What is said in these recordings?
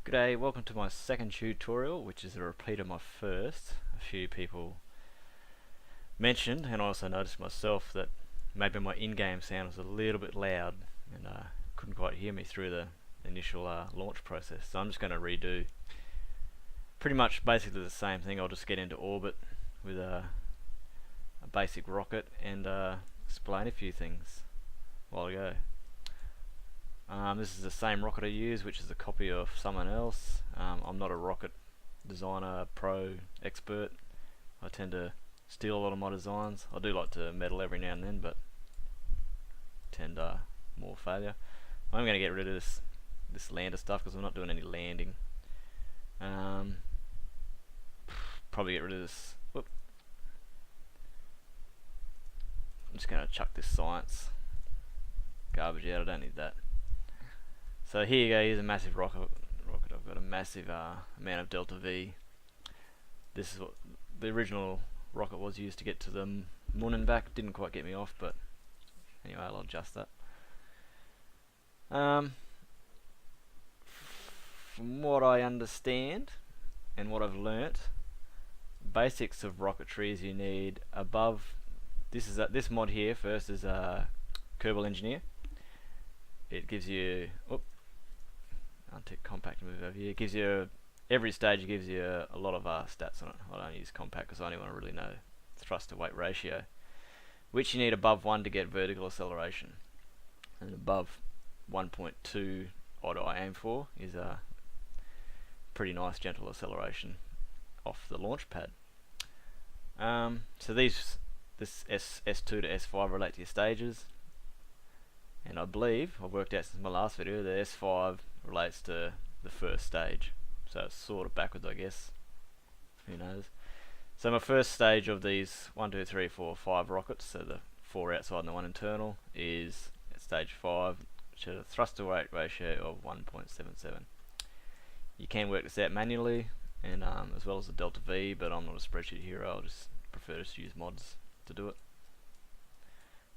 G'day, welcome to my second tutorial, which is a repeat of my first. A few people mentioned, and I also noticed myself, that maybe my in-game sound was a little bit loud and couldn't quite hear me through the initial launch process. So I'm just going to redo pretty much basically the same thing. I'll just get into orbit with a basic rocket and explain a few things while I go. This is the same rocket I use, which is a copy of someone else. I'm not a rocket designer, pro, expert. I tend to steal a lot of my designs. I do like to meddle every now and then, but tend more failure. I'm going to get rid of this lander stuff because I'm not doing any landing. Probably get rid of this. Whoop. I'm just going to chuck this science garbage out. I don't need that. So here you go, here's a massive rocket. I've got a massive amount of delta V. This is what the original rocket was used to get to the moon and back. Didn't quite get me off, but anyway, I'll adjust that. From what I understand and what I've learnt, basics of rocketry is you need above. This mod here first is a Kerbal engineer. It gives you untick compact and move over here. It gives you every stage. It gives you a lot of stats on it. I don't use compact because I only want to really know thrust to weight ratio, which you need above 1 to get vertical acceleration, and above 1.2 odd I aim for is a pretty nice gentle acceleration off the launch pad. So this S2 to S5 relate to your stages. And I believe, I've worked out since my last video, the S5 relates to the first stage. So it's sort of backwards, I guess. Who knows? So my first stage of these 1, 2, 3, 4, 5 rockets, so the 4 outside and the 1 internal, is at stage 5, which has a thrust to weight ratio of 1.77. You can work this out manually, and as well as the delta V, but I'm not a spreadsheet hero. I'll just prefer to use mods to do it.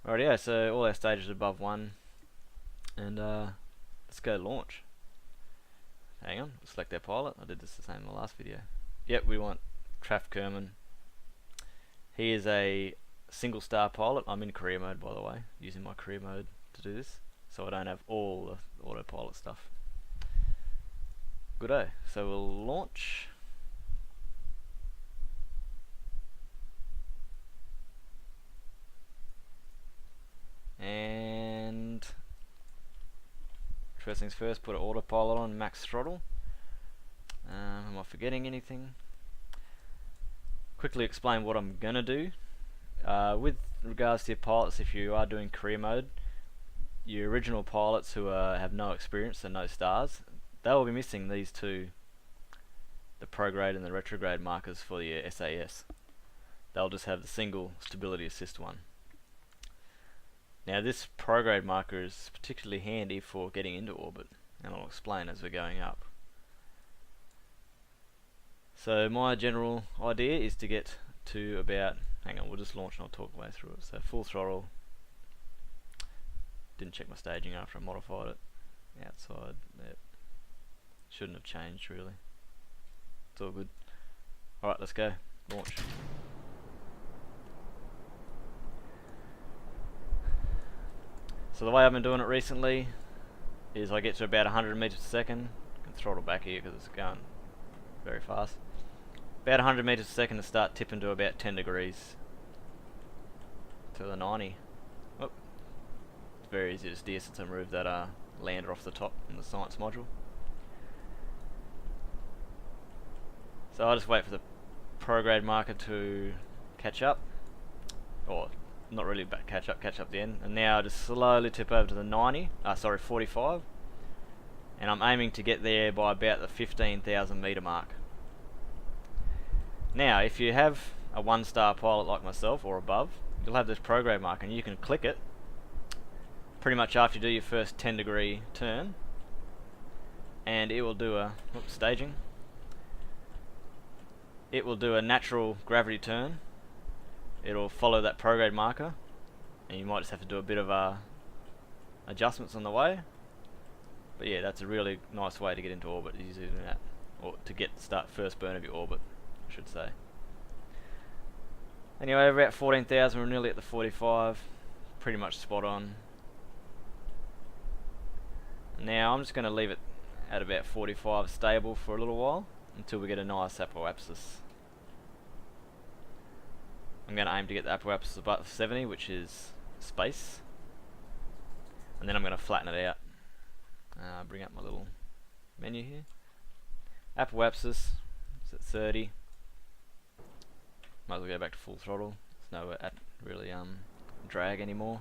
Rightio, so all our stages are above 1, and let's go launch. Hang on, select our pilot. I did this the same in the last video. Yep, we want Traf Kerman. He is a single star pilot. I'm in career mode, by the way, using my career mode to do this, so I don't have all the autopilot stuff. Goodo, so we'll launch. And first things first, put an autopilot on max throttle. Am I forgetting anything? Quickly explain what I'm gonna do. With regards to your pilots, if you are doing career mode, your original pilots who have no experience and no stars, they will be missing these two, the prograde and the retrograde markers for your SAS. They'll just have the single stability assist one. Now this prograde marker is particularly handy for getting into orbit, and I'll explain as we're going up. So my general idea is to get to about, hang on, we'll just launch and I'll talk way through it. So full throttle, didn't check my staging after I modified it, outside, yep. Shouldn't have changed really, it's all good. Alright, let's go, launch. So the way I've been doing it recently is I get to about 100 meters a second. I can throttle back here because it's going very fast. About 100 meters a second to start tipping to about 10 degrees to the 90. Oh, it's very easy to steer since I removed that lander off the top in the science module. So I'll just wait for the prograde marker to catch up, or not really catch up the end, and now I just slowly tip over to the 45, and I'm aiming to get there by about the 15,000 meter mark. Now if you have a 1-star pilot like myself or above, you'll have this prograde marker and you can click it pretty much after you do your first 10-degree turn, and it will do a staging. It will do a natural gravity turn. It'll follow that prograde marker, and you might just have to do a bit of adjustments on the way, But yeah, that's a really nice way to get into orbit, using that, or to get start first burn of your orbit, I should say. Anyway, about 14,000, we're nearly at the 45, pretty much spot on. Now I'm just going to leave it at about 45 stable for a little while until we get a nice apoapsis. I'm going to aim to get the apoapsis above 70, which is space, and then I'm going to flatten it out. Bring up my little menu here. Apoapsis is at 30. Might as well go back to full throttle. There's no really drag anymore.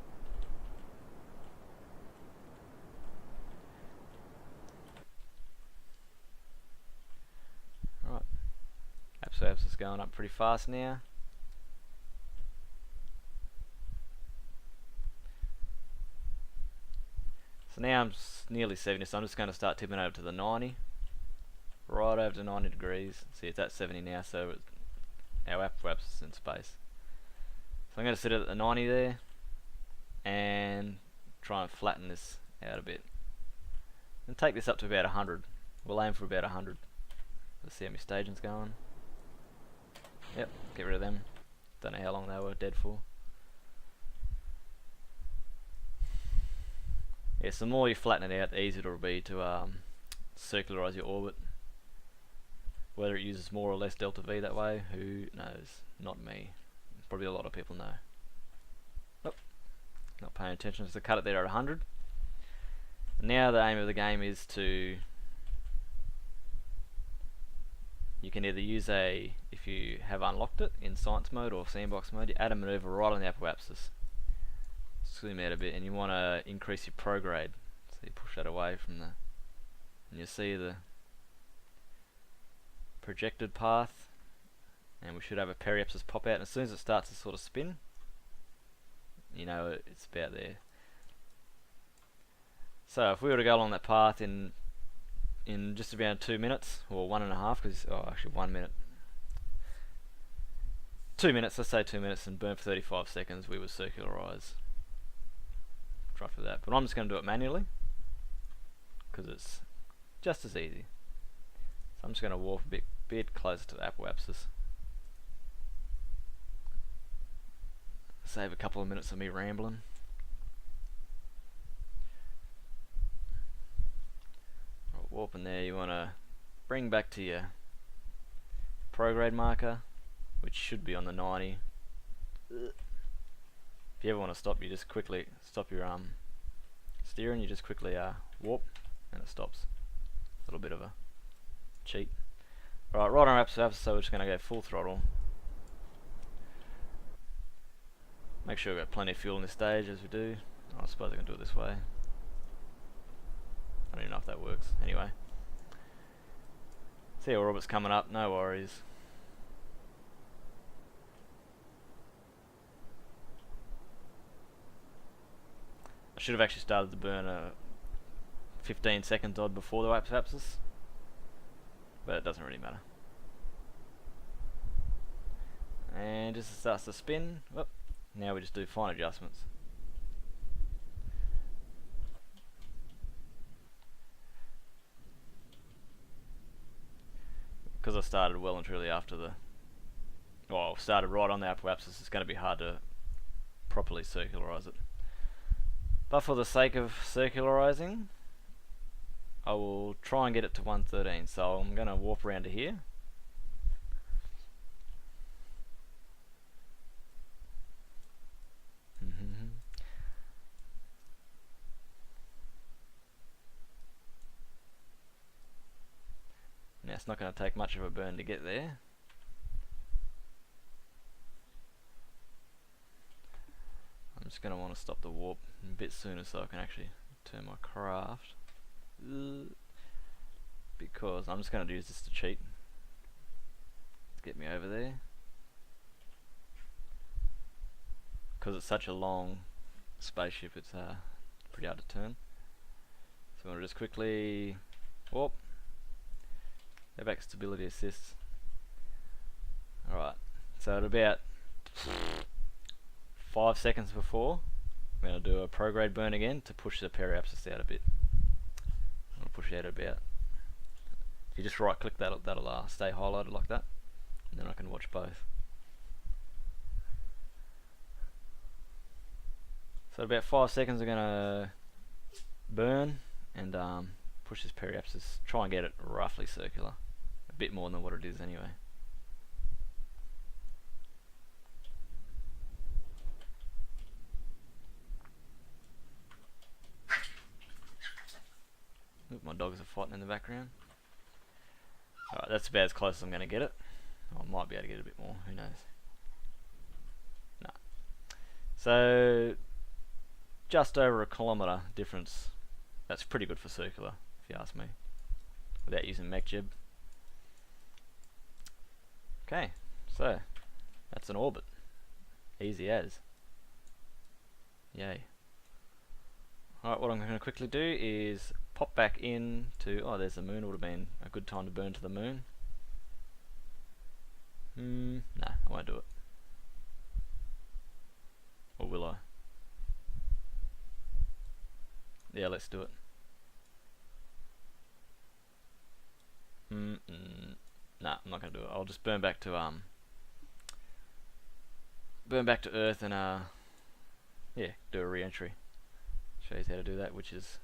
Right, apoapsis is going up pretty fast now. So now I'm nearly 70, so I'm just going to start tipping over to the 90. Right over to 90 degrees. See, it's at 70 now, so our apoapsis is in space. So I'm going to sit it at the 90 there and try and flatten this out a bit. And take this up to about 100. We'll aim for about 100. Let's see how my staging's going. Yep, get rid of them. Don't know how long they were dead for. Yeah, so the more you flatten it out, the easier it'll be to circularize your orbit. Whether it uses more or less delta V that way, who knows? Not me. Probably a lot of people know. Oh, not paying attention, so cut it there at 100. Now the aim of the game is to... You can either use if you have unlocked it in science mode or sandbox mode, you add a maneuver right on the apoapsis. Zoom out a bit, and you want to increase your prograde, so you push that away from and you see the projected path, and we should have a periapsis pop out, and as soon as it starts to sort of spin, you know it's about there. So if we were to go along that path in just about 2 minutes, or 1.5, because actually 1 minute, 2 minutes, let's say 2 minutes, and burn for 35 seconds, we would circularize. Try for that, but I'm just going to do it manually because it's just as easy. So I'm just going to warp a bit closer to the apoapsis. Save a couple of minutes of me rambling. Warp in there, you want to bring back to your prograde marker, which should be on the 90. If you ever want to stop, you just quickly stop your steering, you just quickly warp and it stops. A little bit of a cheat. Right on our apoapsis, so we're just going to go full throttle. Make sure we've got plenty of fuel in this stage, as we do. I suppose I can do it this way. I don't even know if that works. Anyway. See our orbit's coming up, no worries. I should have actually started the burn 15 seconds odd before the apoapsis, but it doesn't really matter. And just as it starts to spin, whoop, now we just do fine adjustments. Because I started well and truly after started right on the apoapsis, it's going to be hard to properly circularize it. But for the sake of circularizing, I will try and get it to 113. So I'm going to warp around to here. Now it's not going to take much of a burn to get there. I'm just going to want to stop the warp a bit sooner so I can actually turn my craft. Because I'm just going to use this to cheat. Get me over there. Because it's such a long spaceship, it's pretty hard to turn. So I'm going to just quickly warp. Go back to stability assists. Alright, so at about 5 seconds before, I'm going to do a prograde burn again to push the periapsis out a bit. push it out about. If you just right click that'll stay highlighted like that, and then I can watch both. So about 5 seconds I'm gonna burn and push this periapsis, try and get it roughly circular, a bit more than what it is anyway. Look, my dogs are fighting in the background. Alright, that's about as close as I'm going to get it. I might be able to get a bit more, who knows. No. So, just over 1 kilometre difference. That's pretty good for circular, if you ask me, without using mech jib. Okay, so that's an orbit. Easy as. Yay. Alright, what I'm going to quickly do is pop back in to, oh, there's the moon. It would have been a good time to burn to the moon. No, I won't do it. Or will I? Yeah, let's do it. Nah, I'm not gonna do it. I'll just burn back to Earth and yeah, do a re-entry. Shows how to do that, which is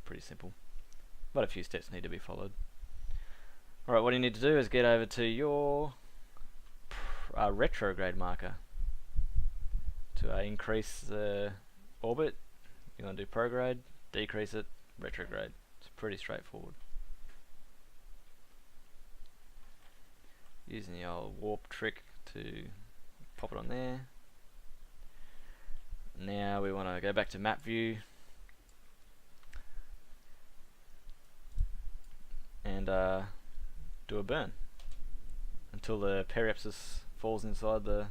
pretty simple, but a few steps need to be followed. Alright, what you need to do is get over to your retrograde marker to increase the orbit. You're going to do prograde, decrease it, retrograde. It's pretty straightforward. Using the old warp trick to pop it on there. Now we want to go back to map view and do a burn until the periapsis falls inside the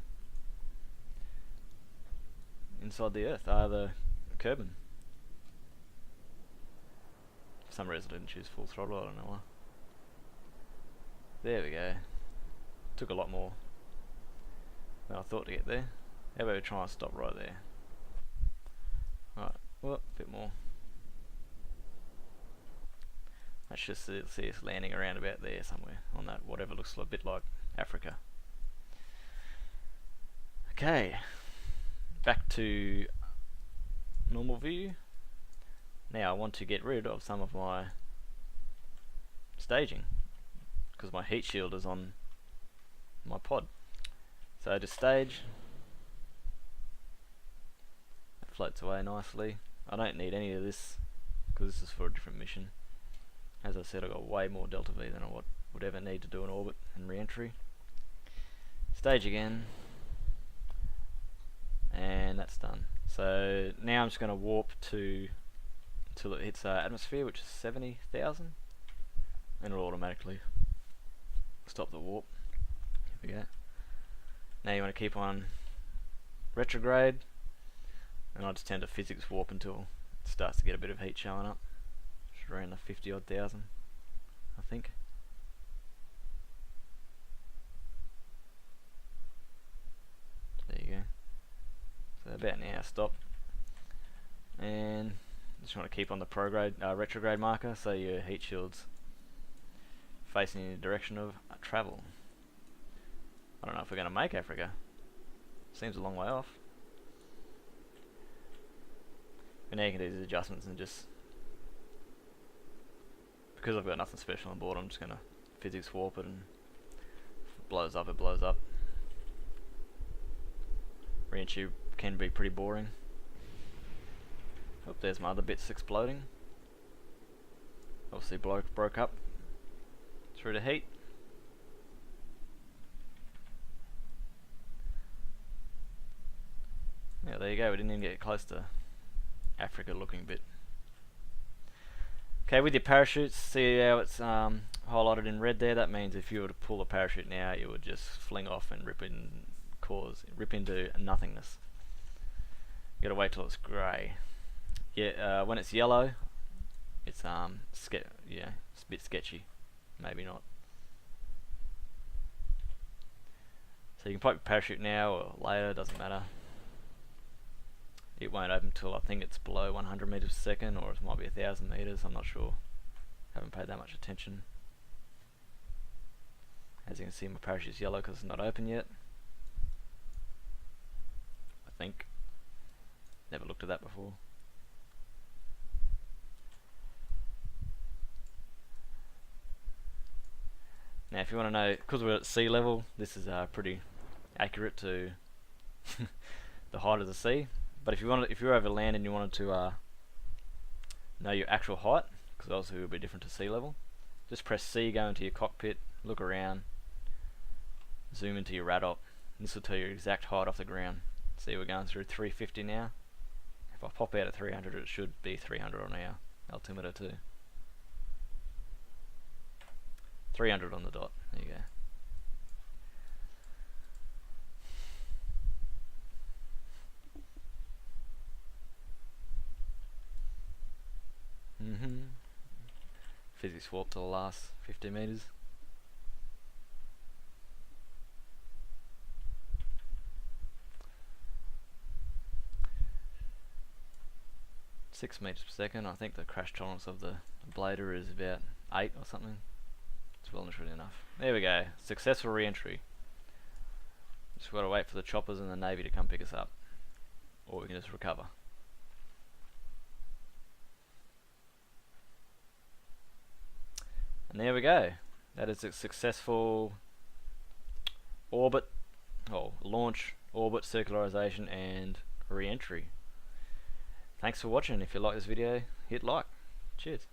Earth, the Kerbal. For some reason I didn't choose full throttle, I don't know why. There we go. Took a lot more than I thought to get there. How about we try and stop right there? Alright, well, a bit more. Let's just see us landing around about there somewhere on that whatever looks a bit like Africa. Okay, back to normal view. Now I want to get rid of some of my staging because my heat shield is on my pod. So to stage, it floats away nicely. I don't need any of this because this is for a different mission. As I said, I got way more delta V than I would ever need to do an orbit and re-entry. Stage again, and that's done. So now I'm just going to warp to until it hits atmosphere, which is 70,000, and it'll automatically stop the warp. Here we go. Now you want to keep on retrograde, and I just tend to physics warp until it starts to get a bit of heat showing up. It's around the 50 odd thousand, I think. There you go. So about now stop, and just want to keep on the retrograde marker so your heat shield's facing in the direction of travel. I don't know if we're going to make Africa. Seems a long way off. But now you can do these adjustments and just, because I've got nothing special on board, I'm just going to physics warp it, and if it blows up, it blows up. Re-entry can be pretty boring. Oh, there's my other bits exploding. Obviously broke up through the heat. Yeah, there you go, we didn't even get close to Africa looking bit. Okay, with your parachutes, see how it's highlighted in red there? That means if you were to pull the parachute now, it would just fling off and rip into nothingness. You gotta wait till it's grey. Yeah, when it's yellow, it's it's a bit sketchy. Maybe not. So you can pop your parachute now or later, doesn't matter. It won't open till I think it's below 100 meters per second, or it might be 1,000 meters. I'm not sure Haven't paid that much attention. As you can see, my parachute's yellow because it's not open yet. I think. Never looked at that before. Now if you want to know, because we're at sea level, this is pretty accurate to the height of the sea. But if you're over land and you wanted to know your actual height, because obviously it will be different to sea level, just press C, go into your cockpit, look around, zoom into your radop, and this will tell you your exact height off the ground. See, we're going through 350 now. If I pop out at 300, it should be 300 on our altimeter too. 300 on the dot. There you go. Physics warp to the last 50 meters. .6 meters per second. I think the crash tolerance of the blader is about 8 or something. It's well and truly enough. There we go. Successful re-entry. Just got to wait for the choppers and the Navy to come pick us up. Or we can just recover. And there we go. That is a successful orbit, launch, orbit, circularization, and re-entry. Thanks for watching. If you like this video, hit like. Cheers.